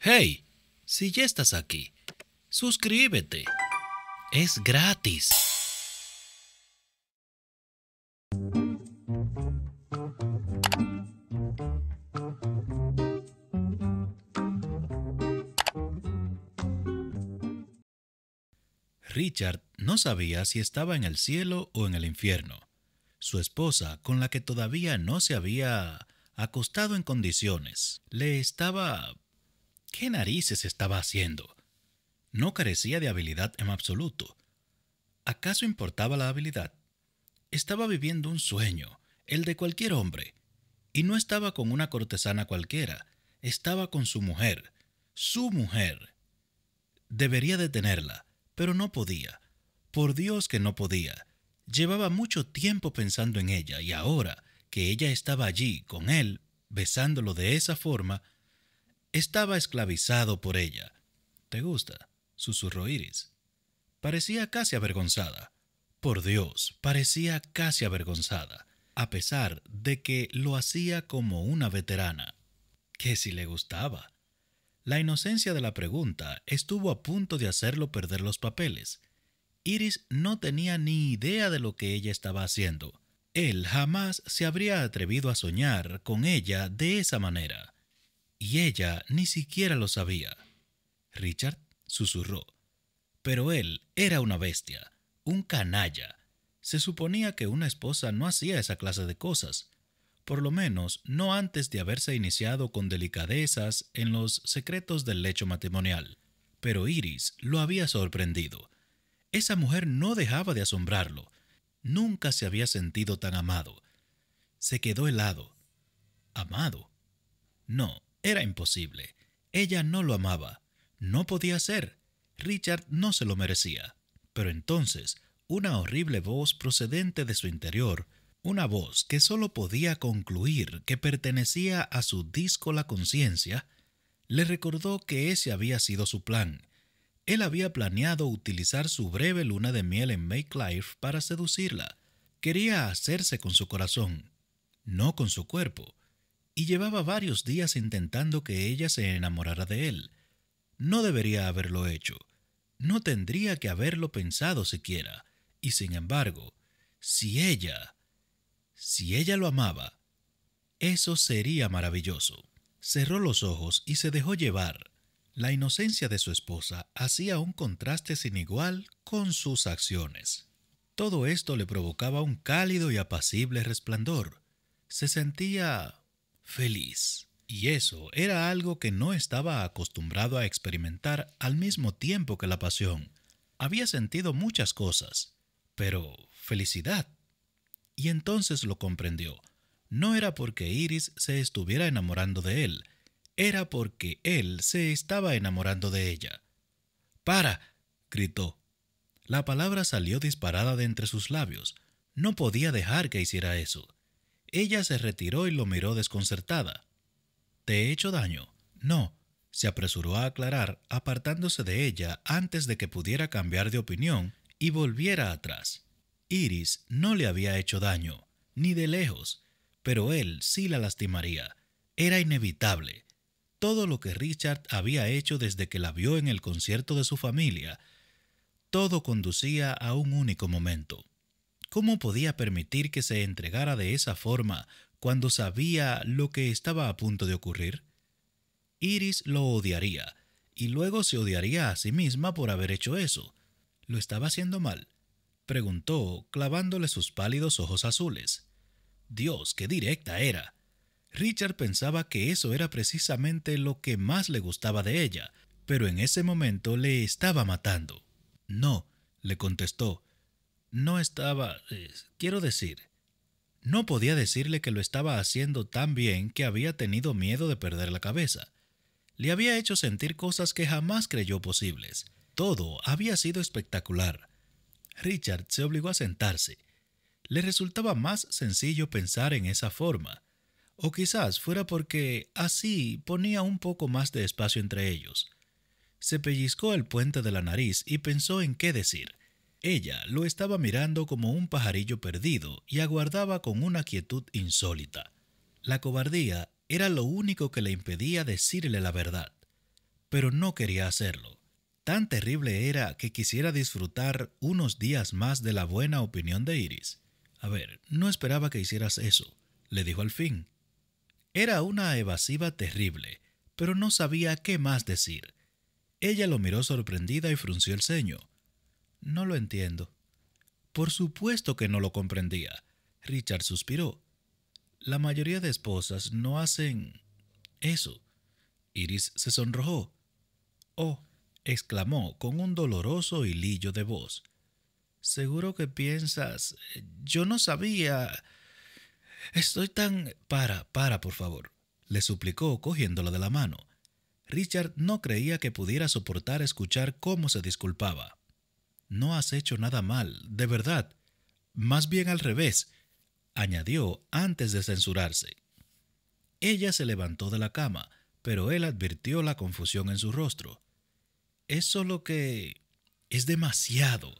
Hey, si ya estás aquí, suscríbete. Es gratis. Richard no sabía si estaba en el cielo o en el infierno. Su esposa, con la que todavía no se había acostado en condiciones, le estaba... ¿Qué narices estaba haciendo? No carecía de habilidad en absoluto. ¿Acaso importaba la habilidad? Estaba viviendo un sueño, el de cualquier hombre. Y no estaba con una cortesana cualquiera, estaba con su mujer. Su mujer. Debería detenerla, pero no podía. Por Dios que no podía. Llevaba mucho tiempo pensando en ella y ahora que ella estaba allí con él, besándolo de esa forma, estaba esclavizado por ella. ¿Te gusta?, susurró Iris. Parecía casi avergonzada. Por Dios, parecía casi avergonzada, a pesar de que lo hacía como una veterana. ¿Que si le gustaba? La inocencia de la pregunta estuvo a punto de hacerlo perder los papeles. Iris no tenía ni idea de lo que ella estaba haciendo. Él jamás se habría atrevido a soñar con ella de esa manera. Y ella ni siquiera lo sabía. Richard susurró. Pero él era una bestia, un canalla. Se suponía que una esposa no hacía esa clase de cosas, por lo menos no antes de haberse iniciado con delicadezas en los secretos del lecho matrimonial. Pero Iris lo había sorprendido. Esa mujer no dejaba de asombrarlo. Nunca se había sentido tan amado. Se quedó helado. ¿Amado? No, era imposible. Ella no lo amaba. No podía ser. Richard no se lo merecía. Pero entonces, una horrible voz procedente de su interior, una voz que solo podía concluir que pertenecía a su díscola conciencia, le recordó que ese había sido su plan. Él había planeado utilizar su breve luna de miel en Mayclife para seducirla. Quería hacerse con su corazón, no con su cuerpo, y llevaba varios días intentando que ella se enamorara de él. No debería haberlo hecho. No tendría que haberlo pensado siquiera. Y sin embargo, si ella lo amaba, eso sería maravilloso. Cerró los ojos y se dejó llevar. La inocencia de su esposa hacía un contraste sin igual con sus acciones. Todo esto le provocaba un cálido y apacible resplandor. Se sentía feliz. Y eso era algo que no estaba acostumbrado a experimentar al mismo tiempo que la pasión. Había sentido muchas cosas, pero felicidad. Y entonces lo comprendió. No era porque Iris se estuviera enamorando de él, era porque él se estaba enamorando de ella. ¡Para!, gritó. La palabra salió disparada de entre sus labios. No podía dejar que hiciera eso. Ella se retiró y lo miró desconcertada. ¿Te he hecho daño? No, se apresuró a aclarar, apartándose de ella antes de que pudiera cambiar de opinión y volviera atrás. Iris no le había hecho daño, ni de lejos, pero él sí la lastimaría. Era inevitable. Todo lo que Richard había hecho desde que la vio en el concierto de su familia, todo conducía a un único momento. ¿Cómo podía permitir que se entregara de esa forma cuando sabía lo que estaba a punto de ocurrir? Iris lo odiaría, y luego se odiaría a sí misma por haber hecho eso. ¿Lo estaba haciendo mal?, preguntó, clavándole sus pálidos ojos azules. Dios, qué directa era. Richard pensaba que eso era precisamente lo que más le gustaba de ella, pero en ese momento le estaba matando. No, le contestó. No estaba... quiero decir... No podía decirle que lo estaba haciendo tan bien que había tenido miedo de perder la cabeza. Le había hecho sentir cosas que jamás creyó posibles. Todo había sido espectacular. Richard se obligó a sentarse. Le resultaba más sencillo pensar en esa forma. O quizás fuera porque así ponía un poco más de espacio entre ellos. Se pellizcó el puente de la nariz y pensó en qué decir. Ella lo estaba mirando como un pajarillo perdido y aguardaba con una quietud insólita. La cobardía era lo único que le impedía decirle la verdad. pero no quería hacerlo. Tan terrible era que quisiera disfrutar unos días más de la buena opinión de Iris. A ver, no esperaba que hicieras eso, le dijo al fin. Era una evasiva terrible, pero no sabía qué más decir. Ella lo miró sorprendida y frunció el ceño. No lo entiendo. Por supuesto que no lo comprendía. Richard suspiró. La mayoría de esposas no hacen eso. Iris se sonrojó. Oh, exclamó con un doloroso hilillo de voz. Seguro que piensas... Yo no sabía... Estoy tan... Para, por favor, le suplicó cogiéndola de la mano. Richard no creía que pudiera soportar escuchar cómo se disculpaba. No has hecho nada mal, de verdad. Más bien al revés, añadió antes de censurarse. Ella se levantó de la cama, pero él advirtió la confusión en su rostro. Es solo que... es demasiado.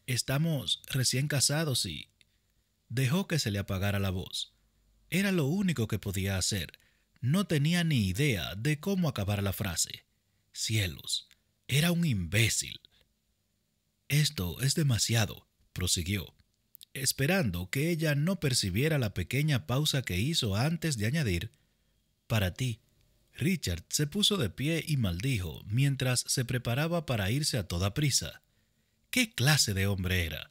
Estamos recién casados y... Dejó que se le apagara la voz. Era lo único que podía hacer. No tenía ni idea de cómo acabar la frase. Cielos, era un imbécil. Esto es demasiado, prosiguió, esperando que ella no percibiera la pequeña pausa que hizo antes de añadir: para ti. Richard se puso de pie y maldijo mientras se preparaba para irse a toda prisa. ¿Qué clase de hombre era?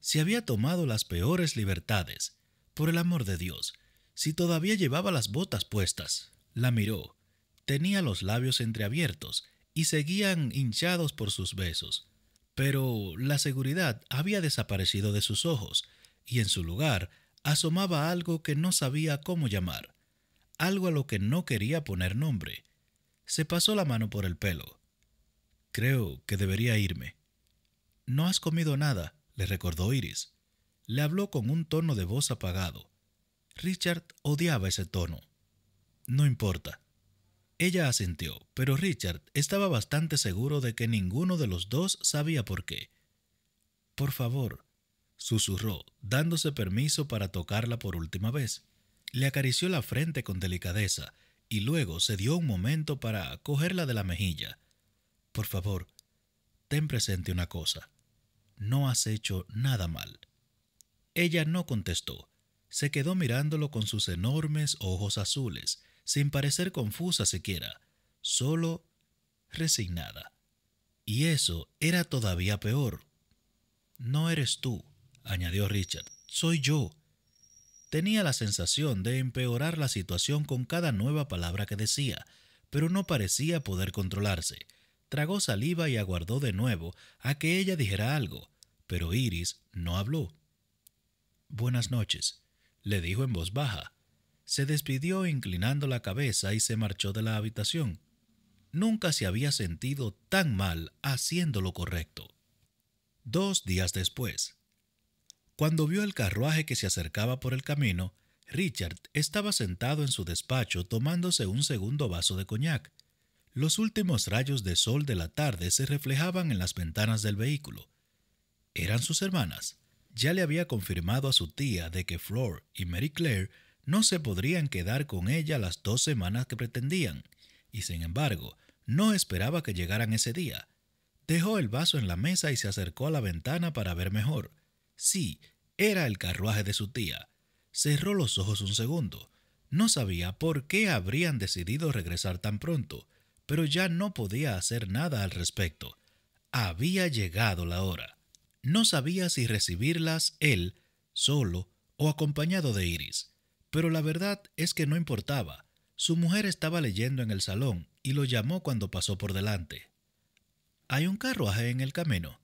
Si había tomado las peores libertades. Por el amor de Dios, si todavía llevaba las botas puestas. La miró. Tenía los labios entreabiertos y seguían hinchados por sus besos. Pero la seguridad había desaparecido de sus ojos, y en su lugar asomaba algo que no sabía cómo llamar, algo a lo que no quería poner nombre. Se pasó la mano por el pelo. Creo que debería irme. No has comido nada, le recordó Iris. Le habló con un tono de voz apagado. Richard odiaba ese tono. No importa. Ella asintió, pero Richard estaba bastante seguro de que ninguno de los dos sabía por qué. Por favor, susurró, dándose permiso para tocarla por última vez. Le acarició la frente con delicadeza y luego se dio un momento para cogerla de la mejilla. Por favor, ten presente una cosa. No has hecho nada mal. Ella no contestó. Se quedó mirándolo con sus enormes ojos azules, sin parecer confusa siquiera, solo resignada. Y eso era todavía peor. No eres tú, añadió Richard, soy yo. Tenía la sensación de empeorar la situación con cada nueva palabra que decía, pero no parecía poder controlarse. Tragó saliva y aguardó de nuevo a que ella dijera algo, pero Iris no habló. Buenas noches, le dijo en voz baja. Se despidió inclinando la cabeza y se marchó de la habitación. Nunca se había sentido tan mal haciendo lo correcto. 2 días después. Cuando vio el carruaje que se acercaba por el camino, Richard estaba sentado en su despacho tomándose un segundo vaso de coñac. Los últimos rayos de sol de la tarde se reflejaban en las ventanas del vehículo. ¿Eran sus hermanas? Ya le había confirmado a su tía de que Flor y Mary Claire no se podrían quedar con ella las 2 semanas que pretendían, y sin embargo, no esperaba que llegaran ese día. Dejó el vaso en la mesa y se acercó a la ventana para ver mejor. Sí, era el carruaje de su tía. Cerró los ojos un segundo. No sabía por qué habrían decidido regresar tan pronto, pero ya no podía hacer nada al respecto. Había llegado la hora. No sabía si recibirlas él, solo o acompañado de Iris. Pero la verdad es que no importaba. Su mujer estaba leyendo en el salón y lo llamó cuando pasó por delante. ¿Hay un carruaje en el camino?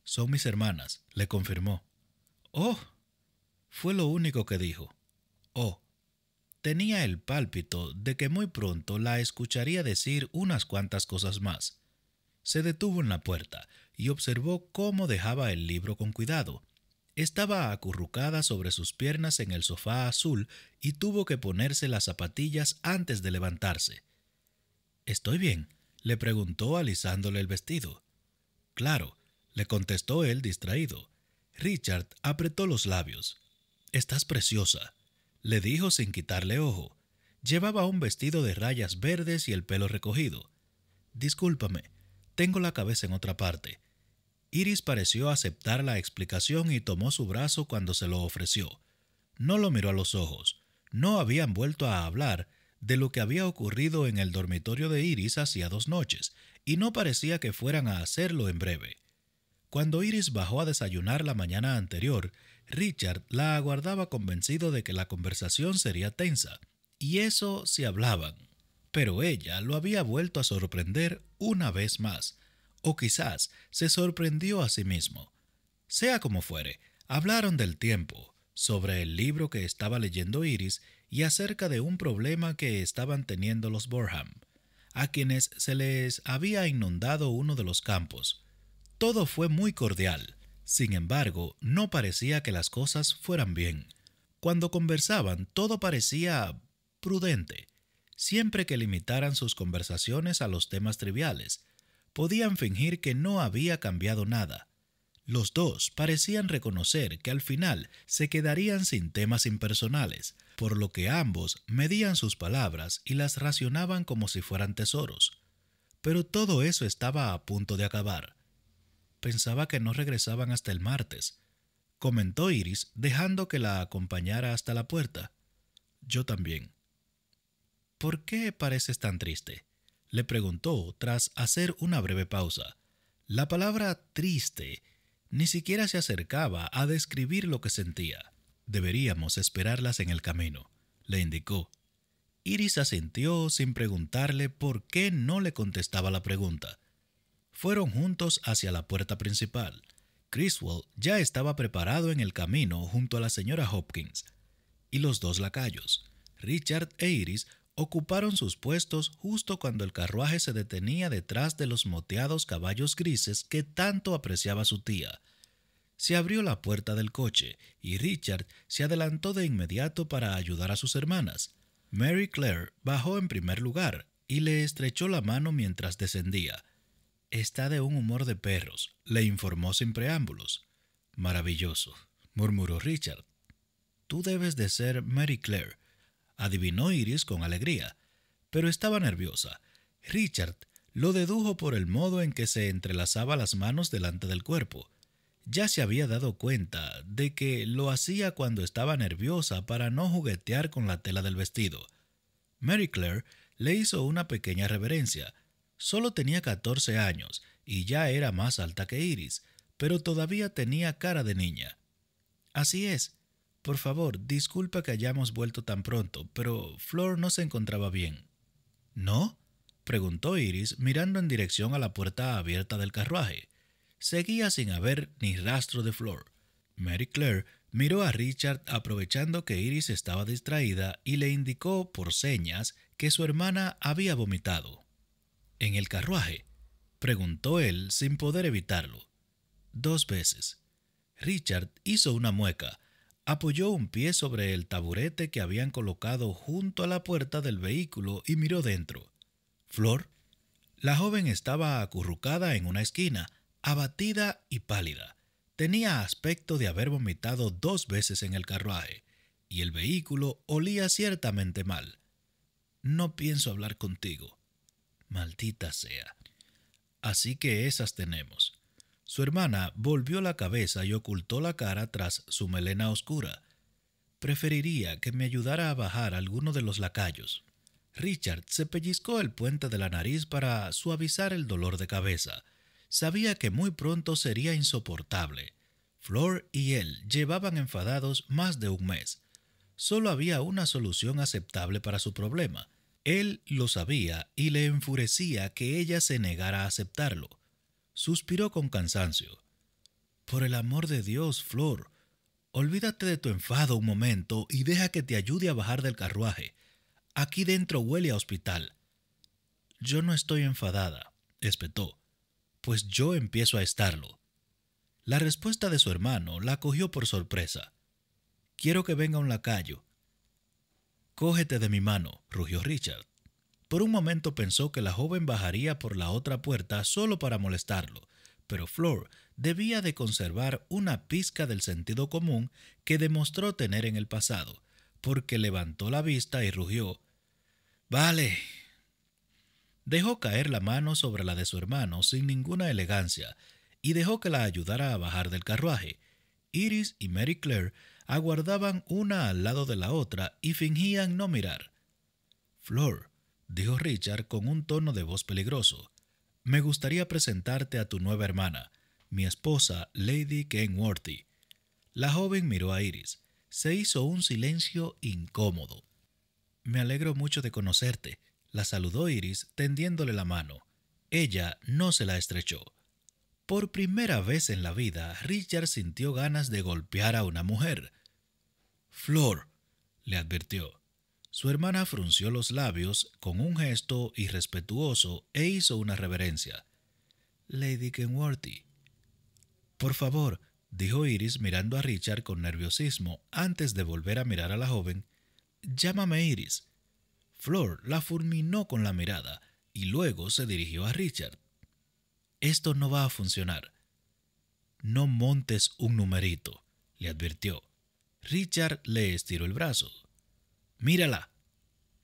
Son mis hermanas, le confirmó. Oh, fue lo único que dijo. Oh, tenía el pálpito de que muy pronto la escucharía decir unas cuantas cosas más. Se detuvo en la puerta y observó cómo dejaba el libro con cuidado. Estaba acurrucada sobre sus piernas en el sofá azul y tuvo que ponerse las zapatillas antes de levantarse. ¿Estoy bien?, le preguntó alisándole el vestido. Claro, le contestó él distraído. Richard apretó los labios. Estás preciosa, le dijo sin quitarle ojo. Llevaba un vestido de rayas verdes y el pelo recogido. Discúlpame, tengo la cabeza en otra parte. Iris pareció aceptar la explicación y tomó su brazo cuando se lo ofreció. No lo miró a los ojos. No habían vuelto a hablar de lo que había ocurrido en el dormitorio de Iris hacía 2 noches, y no parecía que fueran a hacerlo en breve. Cuando Iris bajó a desayunar la mañana anterior, Richard la aguardaba convencido de que la conversación sería tensa, y eso si hablaban. Pero ella lo había vuelto a sorprender una vez más, o quizás se sorprendió a sí mismo. Sea como fuere, hablaron del tiempo, sobre el libro que estaba leyendo Iris y acerca de un problema que estaban teniendo los Borham, a quienes se les había inundado uno de los campos. Todo fue muy cordial. Sin embargo, no parecía que las cosas fueran bien. Cuando conversaban, todo parecía prudente. Siempre que limitaran sus conversaciones a los temas triviales, podían fingir que no había cambiado nada. Los dos parecían reconocer que al final se quedarían sin temas impersonales, por lo que ambos medían sus palabras y las racionaban como si fueran tesoros. Pero todo eso estaba a punto de acabar. Pensaba que no regresaban hasta el martes, comentó Iris, dejando que la acompañara hasta la puerta. Yo también. ¿Por qué pareces tan triste?, le preguntó tras hacer una breve pausa. La palabra triste ni siquiera se acercaba a describir lo que sentía. Deberíamos esperarlas en el camino, le indicó. Iris asintió sin preguntarle por qué no le contestaba la pregunta. Fueron juntos hacia la puerta principal. Criswell ya estaba preparado en el camino junto a la señora Hopkins, y los dos lacayos, Richard e Iris, ocuparon sus puestos justo cuando el carruaje se detenía detrás de los moteados caballos grises que tanto apreciaba su tía. Se abrió la puerta del coche y Richard se adelantó de inmediato para ayudar a sus hermanas. Mary Claire bajó en primer lugar y le estrechó la mano mientras descendía. «Está de un humor de perros», le informó sin preámbulos. «Maravilloso», murmuró Richard. «Tú debes de ser Mary Claire», adivinó Iris con alegría, pero estaba nerviosa. Richard lo dedujo por el modo en que se entrelazaba las manos delante del cuerpo. Ya se había dado cuenta de que lo hacía cuando estaba nerviosa para no juguetear con la tela del vestido. Mary Claire le hizo una pequeña reverencia. Solo tenía 14 años y ya era más alta que Iris, pero todavía tenía cara de niña. «Así es. Por favor, disculpa que hayamos vuelto tan pronto, pero Flor no se encontraba bien». «¿No?», preguntó Iris mirando en dirección a la puerta abierta del carruaje. Seguía sin haber ni rastro de Flor. Mary Claire miró a Richard aprovechando que Iris estaba distraída y le indicó por señas que su hermana había vomitado. «¿En el carruaje?», preguntó él sin poder evitarlo. «2 veces». Richard hizo una mueca. Apoyó un pie sobre el taburete que habían colocado junto a la puerta del vehículo y miró dentro. «¿Flor?». La joven estaba acurrucada en una esquina, abatida y pálida. Tenía aspecto de haber vomitado 2 veces en el carruaje, y el vehículo olía ciertamente mal. «No pienso hablar contigo». «Maldita sea». «Así que esas tenemos». Su hermana volvió la cabeza y ocultó la cara tras su melena oscura. «Preferiría que me ayudara a bajar alguno de los lacayos». Richard se pellizcó el puente de la nariz para suavizar el dolor de cabeza. Sabía que muy pronto sería insoportable. Flor y él llevaban enfadados más de 1 mes. Solo había una solución aceptable para su problema. Él lo sabía y le enfurecía que ella se negara a aceptarlo. Suspiró con cansancio. «Por el amor de Dios, Flor, olvídate de tu enfado un momento y deja que te ayude a bajar del carruaje. Aquí dentro huele a hospital». «Yo no estoy enfadada», espetó. «Pues yo empiezo a estarlo». La respuesta de su hermano la cogió por sorpresa. «Quiero que venga un lacayo». «Cógete de mi mano», rugió Richard. Por un momento pensó que la joven bajaría por la otra puerta solo para molestarlo, pero Flor debía de conservar una pizca del sentido común que demostró tener en el pasado, porque levantó la vista y rugió: «Vale». Dejó caer la mano sobre la de su hermano sin ninguna elegancia y dejó que la ayudara a bajar del carruaje. Iris y Mary Claire aguardaban una al lado de la otra y fingían no mirar. «Flor», dijo Richard con un tono de voz peligroso, «me gustaría presentarte a tu nueva hermana, mi esposa, Lady Kenworthy». La joven miró a Iris. Se hizo un silencio incómodo. «Me alegro mucho de conocerte», la saludó Iris tendiéndole la mano. Ella no se la estrechó. Por primera vez en la vida, Richard sintió ganas de golpear a una mujer. «Flor», le advirtió. Su hermana frunció los labios con un gesto irrespetuoso e hizo una reverencia. «Lady Kenworthy». «Por favor», dijo Iris mirando a Richard con nerviosismo antes de volver a mirar a la joven, «llámame Iris». Flor la fulminó con la mirada y luego se dirigió a Richard. «Esto no va a funcionar». «No montes un numerito», le advirtió. Richard le estiró el brazo. «Mírala».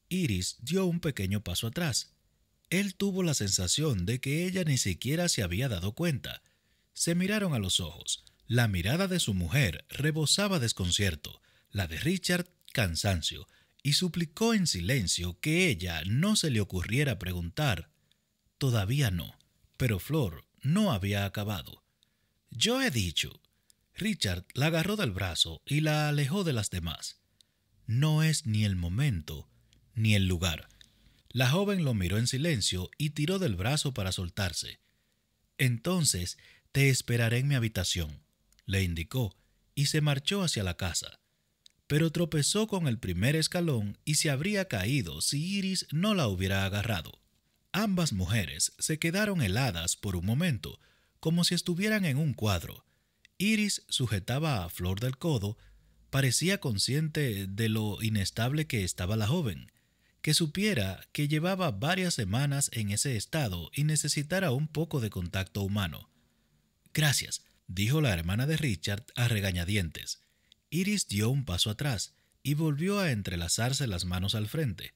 Iris dio un pequeño paso atrás. Él tuvo la sensación de que ella ni siquiera se había dado cuenta. Se miraron a los ojos. La mirada de su mujer rebosaba desconcierto, la de Richard cansancio, y suplicó en silencio que ella no se le ocurriera preguntar. Todavía no, pero Flor no había acabado. «Yo he dicho». Richard la agarró del brazo y la alejó de las demás. «No es ni el momento ni el lugar». La joven lo miró en silencio y tiró del brazo para soltarse. «Entonces te esperaré en mi habitación», le indicó, y se marchó hacia la casa. Pero tropezó con el primer escalón y se habría caído si Iris no la hubiera agarrado. Ambas mujeres se quedaron heladas por un momento, como si estuvieran en un cuadro. Iris sujetaba a Flor del codo. Parecía consciente de lo inestable que estaba la joven, que supiera que llevaba varias semanas en ese estado y necesitara un poco de contacto humano. «Gracias», dijo la hermana de Richard a regañadientes. Iris dio un paso atrás y volvió a entrelazarse las manos al frente.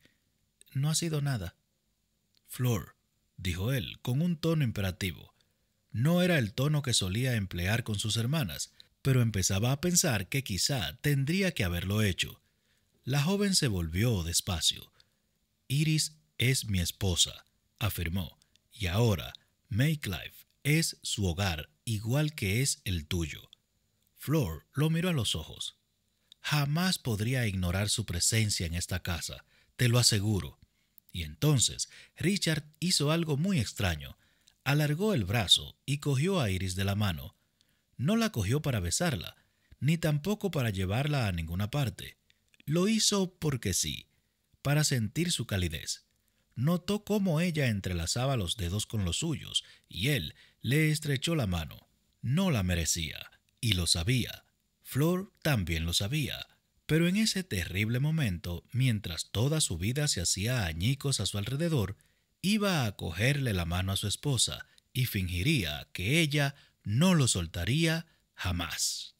«No ha sido nada». «Flor», dijo él con un tono imperativo. No era el tono que solía emplear con sus hermanas, pero empezaba a pensar que quizá tendría que haberlo hecho. La joven se volvió despacio. «Iris es mi esposa», afirmó, «y ahora Mayclife es su hogar igual que es el tuyo». Flor lo miró a los ojos. «Jamás podría ignorar su presencia en esta casa, te lo aseguro». Y entonces Richard hizo algo muy extraño. Alargó el brazo y cogió a Iris de la mano. No la cogió para besarla, ni tampoco para llevarla a ninguna parte. Lo hizo porque sí, para sentir su calidez. Notó cómo ella entrelazaba los dedos con los suyos, y él le estrechó la mano. No la merecía, y lo sabía. Flor también lo sabía. Pero en ese terrible momento, mientras toda su vida se hacía añicos a su alrededor, iba a cogerle la mano a su esposa y fingiría que ella no lo soltaría jamás.